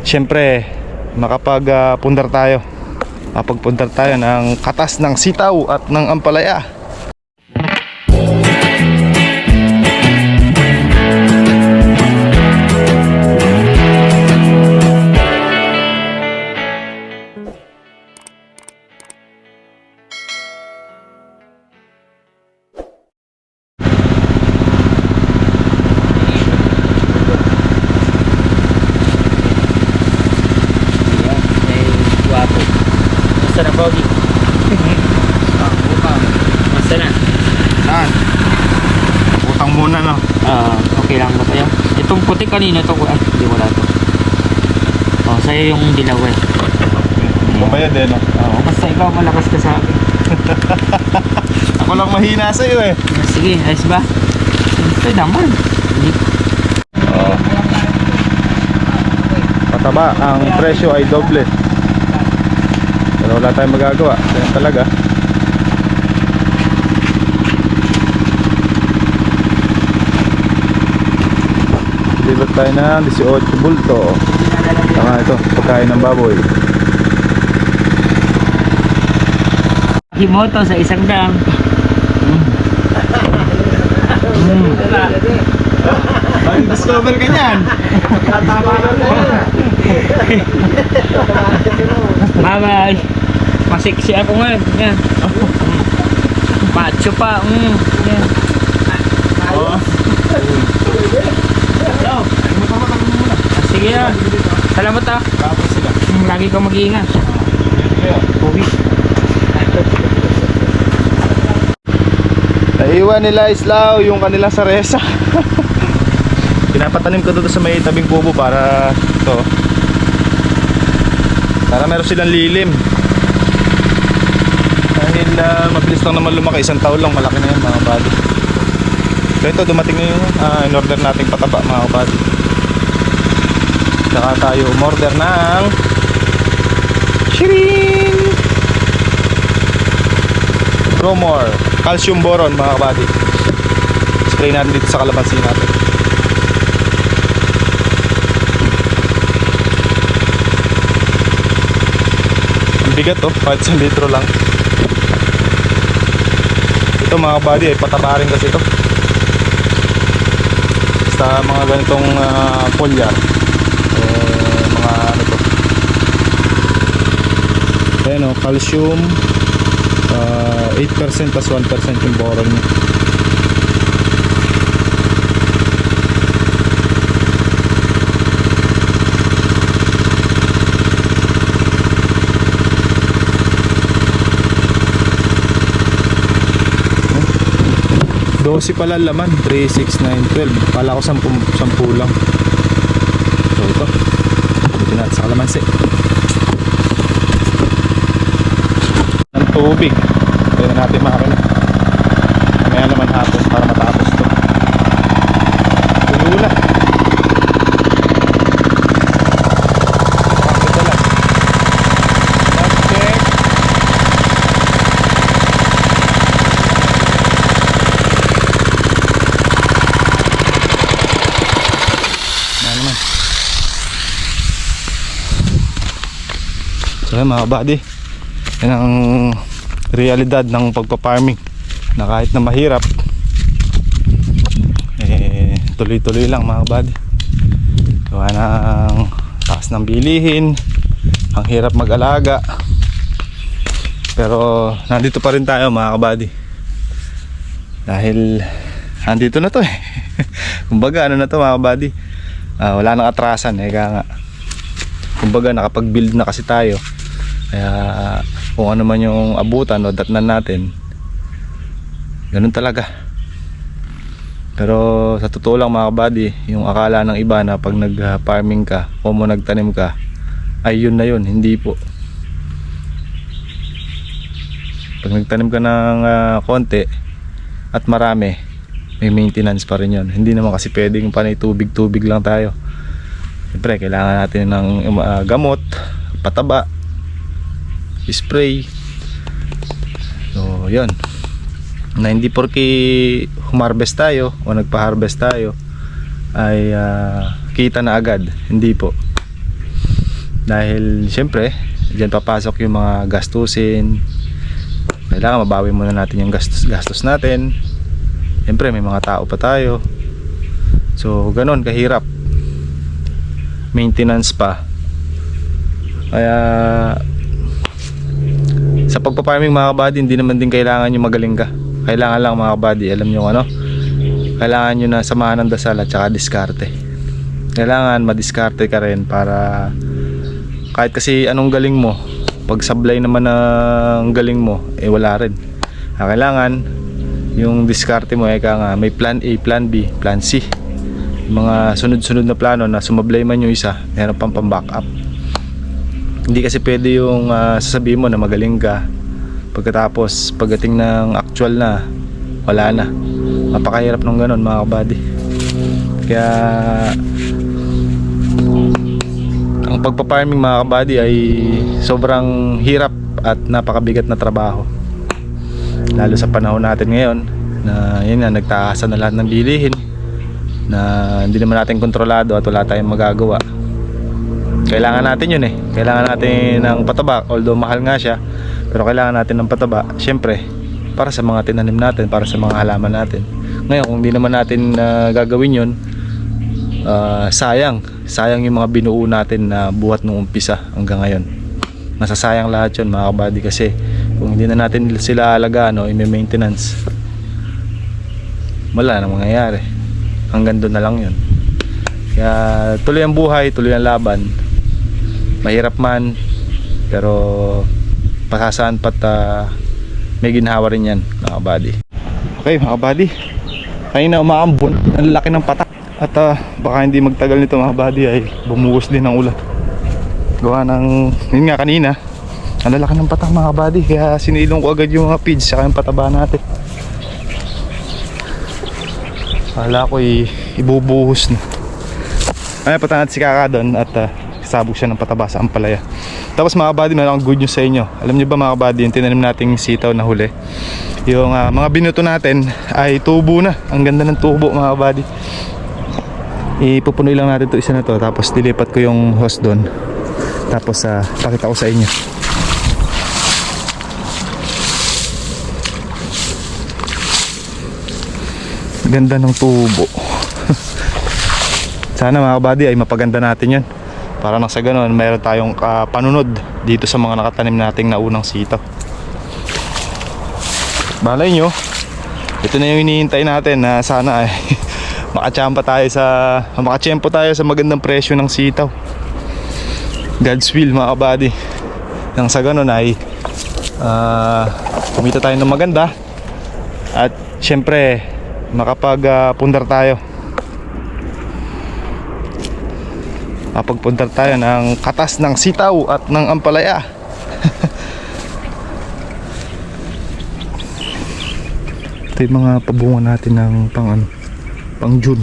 syempre makapag-pundar tayo. Makapagpundar tayo ng katas ng sitaw at ng ampalaya. Masa na Pogi? Masa na? Saan? Utang muna no? Okay lang ba tayo? Itong puti kanina ito, ay hindi wala ito. Sa'yo yung dilaw eh. Papaya din no? Basta ikaw malakas ka sa akin. Ako lang mahina sa'yo eh. Sige, ayos ba? Ito naman. Pataba, ang presyo ay doble. Pero wala tayong magagawa. Kaya talaga. Deliver tayo ng 18 bulto. Tama ito, pagkain ng baboy. Himoto sa isang dang. Discover ka niyan. Bye-bye. Masiksi ako nga. Yan. Macho pa. Yan. Sige ah. Salamat ah. Lagi kang mag-iingat. Naiwan nila Islao yung kanilang saresa. Pinapatanim ko doon sa may tabing kubo para ito. Para meron silang lilim. Dahil mabilis lang naman lumaki. Isang taon lang malaki na yan mga kabady. So ito dumating na yung in-order nating pataba mga kabady. Saka tayo umorder ng Shirin Promor Calcium Boron mga kabady. Spray natin dito sa kalamansi natin. Bigat oh, kahit 1 litro lang. Ito mga buddy ay pataba rin kasi ito. Sa mga ganitong foliar mga ano to. Ayan oh, calcium 8% plus 1% yung boron niya. Dosi pala laman, 3, 6, 9, 12. Pala ko 10 lang. So ito, dito natin sa kalamansi. Ng tubig. Pwede natin makakina. Mamaya naman hapon para matapos ito. Tulo na. Ito lang. Check. So yan mga buddy, yan ang realidad ng pagpa-farming, na kahit na mahirap tuloy-tuloy lang mga buddy. Gawa ng taas ng bilihin, ang hirap mag-alaga, pero nandito pa rin tayo mga buddy. Dahil nandito na to eh. Kumbaga ano na to mga buddy, wala nang atrasan eh, kaya nga kumbaga nakapag-build na kasi tayo. Kaya kung ano man yung abutan o datnan natin, ganun talaga. Pero sa totoo lang mga kabady, yung akala ng iba na pag nag-farming ka o mo nagtanim ka ay yun na yun, hindi po. Pag nagtanim ka ng konti at marami, may maintenance pa rin yun. Hindi naman kasi pwedeng panay tubig-tubig lang tayo. Siyempre kailangan natin ng gamot, pataba, spray. So yun, na hindi porke humarvest tayo o nagpa-harvest tayo ay kita na agad, hindi po. Dahil syempre diyan papasok yung mga gastusin. Kailangan mabawi muna natin yung gastos natin. Syempre may mga tao pa tayo. So ganon kahirap. Maintenance pa. Kaya sa pagpa-farming mga kabady, hindi naman din kailangan yung magaling ka. Kailangan lang mga kabady, alam nyo ano, kailangan nyo na samahan ng dasal at saka diskarte. Kailangan madiskarte ka rin para kahit kasi anong galing mo, pag sablay naman ng galing mo, eh wala rin. Kailangan yung diskarte mo, nga may plan A, plan B, plan C. Yung mga sunod-sunod na plano na sumablay man yung isa, meron pang pang-backup. Hindi kasi pwede yung sasabihin mo na magaling ka, pagkatapos pagdating ng actual na, wala na. Napakahirap nung ganon mga kabady. Kaya ang pagpa-farming mga kabady ay sobrang hirap at napakabigat na trabaho. Lalo sa panahon natin ngayon na yun nga, nagtaasan na lahat ng bilihin na hindi naman natin kontrolado at wala tayong magagawa. Kailangan natin yun kailangan natin ng pataba, although mahal nga siya, pero kailangan natin ng pataba syempre para sa mga tinanim natin, para sa mga halaman natin. Ngayon kung di naman natin gagawin yun, sayang yung mga binuo natin na buhat nung umpisa hanggang ngayon. Masasayang lahat yun mga kabady, kasi kung hindi na natin sila alagaan o i-maintenance, wala na mangyayari, hanggang doon na lang yun. Kaya tuloy ang buhay, tuloy ang laban. Mahirap man, pero pasasaan pat may ginhawa rin yan mga kabady. Okay mga kabady, kanina umaambon, ang laki ng patak. At baka hindi magtagal nito mga kabady ay bumuhos din ng ulan. Gawa ng, yun nga kanina, ang lalaki ng patak mga kabady, kaya sinilong ko agad yung mga feeds saka yung pataba natin. Kala ko ibubuhos na. Ay, patangat si Kaka doon at sabog siya ng pataba sa ampalaya. Tapos mga kabady, meron akong good news sa inyo. Alam niyo ba mga kabady, yung tinanim nating sitaw na huli, yung mga binuto natin ay tubo na. Ang ganda ng tubo mga kabady. Ipupunoy lang natin to isa na to, tapos dilipat ko yung hose doon, tapos pakita ko sa inyo. Ganda ng tubo. Sana mga kabady ay mapaganda natin yan, para nang sa ganun mayroon tayong panunod dito sa mga nakatanim nating naunang sitaw. Balay nyo, ito na yung hinihintay natin na sana ay makatsyempo tayo sa magandang presyo ng sitaw. God's will mga kabady, nang sa ganun ay kumita tayo ng maganda at syempre makapagpundar tayo. Makapagpundar tayo ng katas ng sitaw at ng ampalaya. Ito yung mga pabunga natin ng pang June.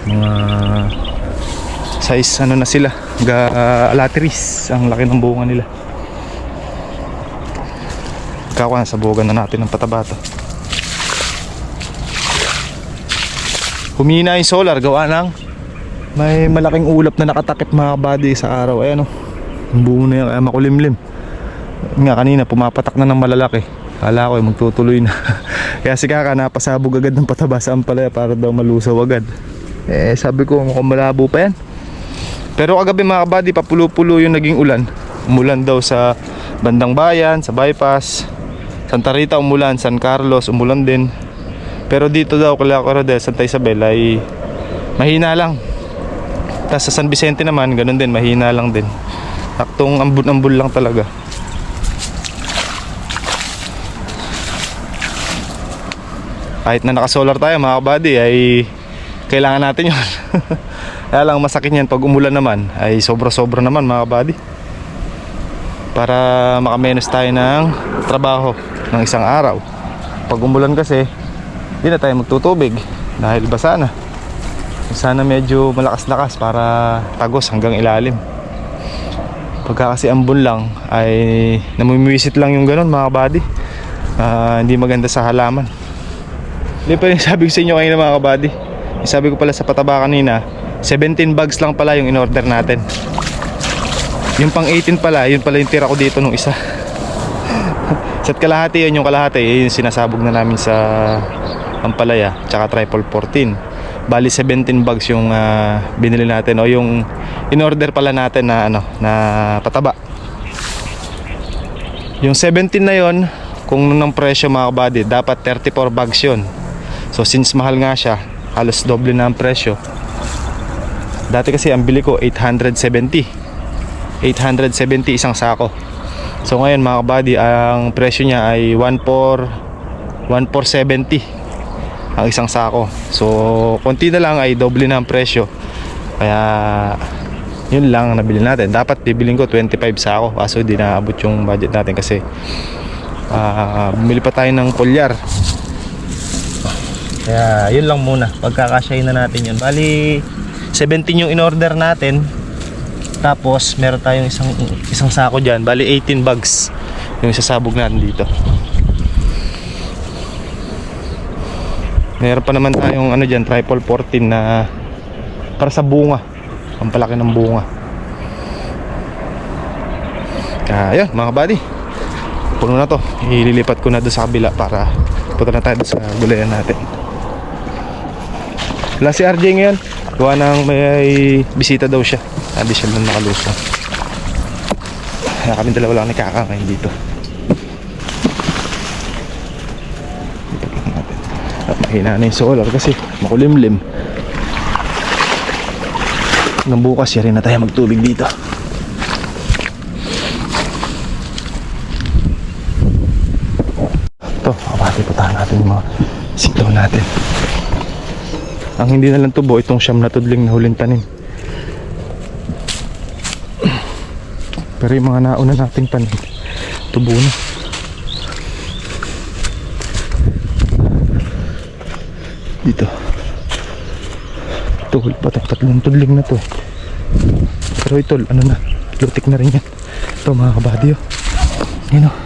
Mga size na sila, alateris, ang laki ng bunga nila. Kawan, sabugan na natin ng pataba to. Humina yung solar, gawa ng may malaking ulap na nakatakip mga kabady sa araw. Ayan ang bunga na yan, kaya makulimlim. Nga kanina pumapatak na ng malalaki, kala ko magtutuloy na. Kaya si Kaka napasabog agad ng pataba sa ampalaya para daw malusaw agad. Sabi ko mukhang malabo pa yan. Pero kagabi mga kabady, papulo-pulo yung naging ulan. Umulan daw sa bandang bayan, sa bypass, Santa Rita umulan, San Carlos umulan din. Pero dito daw kala Corodel, Santa Isabel ay mahina lang. Tapos sa San Vicente naman ganun din, mahina lang din. Taktong ambon-ambon lang talaga. Kahit na naka-solar tayo mga kabady ay kailangan natin yun. Kaya lang masakit yan pag umulan naman, ay sobra-sobra naman mga kabady. Para makamenos tayo ng trabaho ng isang araw. Pag umulan kasi hindi na tayo magtutubig dahil basa na. Sana medyo malakas-lakas para tagos hanggang ilalim. Pagka kasi ambon lang ay namimiwisit lang yung ganun mga kabady. Hindi maganda sa halaman. Hindi pa yung sabi ko sa inyo kanina mga kabady. Sabi ko pala sa pataba kanina, 17 bags lang pala yung in-order natin. Yung pang 18 pala, yun pala yung tira ko dito nung isa. Sa kalahati yun, yung kalahati yung sinasabog na namin sa Ampalaya tsaka Triple 14. Bali 17 bags yung binili natin o yung in-order pala natin na ano, na pataba. Yung 17 na yon, kung nung presyo mga kabady, dapat 34 bags yun. So since mahal nga siya, halos doble na ang presyo. Dati kasi ang bili ko 870 isang sako. So ngayon mga kabady, ang presyo niya ay 1470 ang isang sako. So konti na lang ay doble na ang presyo. Kaya yun lang ang nabili natin. Dapat bibiling ko 25 sako, kaso di naabot yung budget natin kasi bumili pa tayo ng polyar. Kaya yun lang muna, pagkakasyahin na natin yun. Bali 17 yung in-order natin. Tapos meron tayong isang sako dyan. Bali 18 bags yung isasabog natin dito. Meron pa naman tayong ano dyan, Triple 14 na para sa bunga. Ang palaki ng bunga. Kaya yun mga buddy, puno na to. Ililipat ko na doon sa kabila para punta na tayo sa gulayan natin. Wala si RJ ngayon, gawa ng may bisita daw siya. Hindi siya lang nakalusong. Kaya kami dalawa lang ni Kaka ngayon dito. At mahina na yung solar kasi makulimlim. Nang bukas siya rin na tayo magtubig dito. Ito, kapati putahan natin yung mga sitaw natin. Ang hindi na lang tubo, itong siyam na tudling na huling tanim. Pero yung mga nauna nating tanim, tubo na. Dito. Tuhol pa, tatlong tudling na to. Pero ito, ano na, lutik na rin yan. Ito mga kabady, oh. Yan, oh.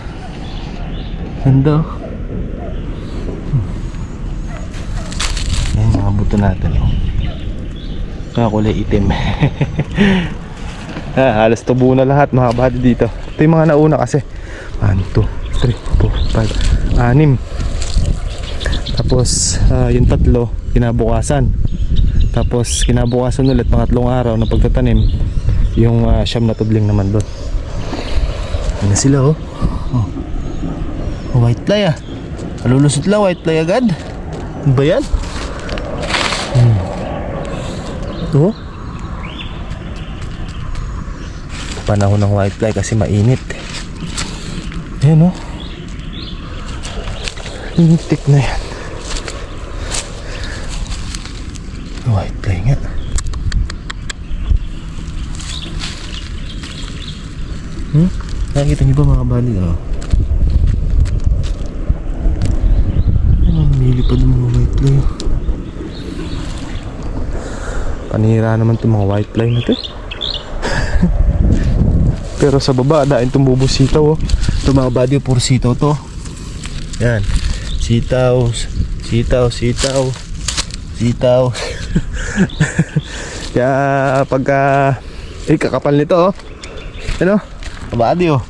Ganda, oh. Yan mga buto natin, oh. Kulay itim. Halos tubo na lahat mga kabady dito. Ito yung mga nauna kasi 1, 2, 3, 4, 5, 6. Tapos yung tatlo kinabukasan. Tapos kinabukasan ulit, pangatlong araw na pagtatanim, yung siyam na tudling naman doon. Yan na sila, oh. White fly, ah. Malulusot lang, white fly agad. Ano ba yan? Ito, panahon ng white fly kasi mainit. Ayan, oh. Initik na yan. White fly nga. Nakikita niyo ba mga kabali, oh? Nilipad ng mga white fly. Panira naman itong mga white fly na ito. Pero sa baba, dahil tumubo sitaw, oh. Ito mga kabali, puro sitaw to. Yan. Sitaw. Sitaw. Sitaw. Sitaw. Kaya pagka kakapal nito, oh. Ano? Kabady, oh.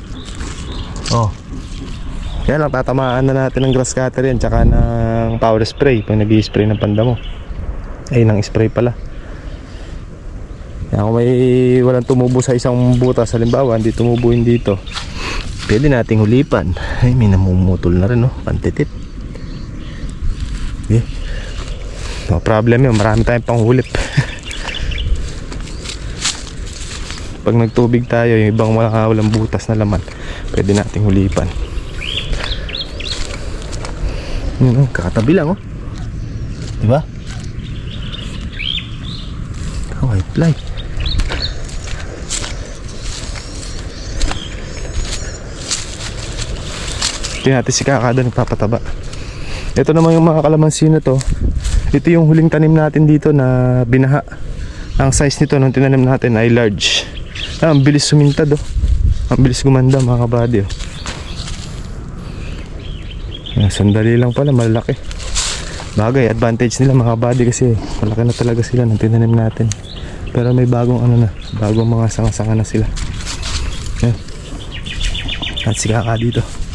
Oh. Kaya lang tatamaan na natin ng grass cutter yan, tsaka ng power spray pag nag-i-spray ng pandamo. Ay, ng spray pala. Kaya kung may walang tumubo sa isang butas, halimbawa hindi tumubo yun dito, pwede nating hulipan. Ay, may namumutol na rin, oh. Pantitit. Okay. No problem yun, marami tayong panghulip. Pag nagtubig tayo, yung ibang walang butas na laman, pwede nating hulipan. Yun, oh, kakatabi lang, oh. Diba? White fly. Tingnan natin si Kakada nagpapataba. Ito naman yung mga kalamansi na to. Ito yung huling tanim natin dito na binaha. Ang size nito nung tinanim natin ay large. Ang bilis sumintad, oh. Ang bilis gumanda mga kabady, oh. Sandali lang pala, malaki. Bagay, advantage nila mga kabady kasi malaki na talaga sila nung tinanim natin. Pero may bagong ano na, bagong mga sanga-sanga na sila. Yan. At si Kaka dito.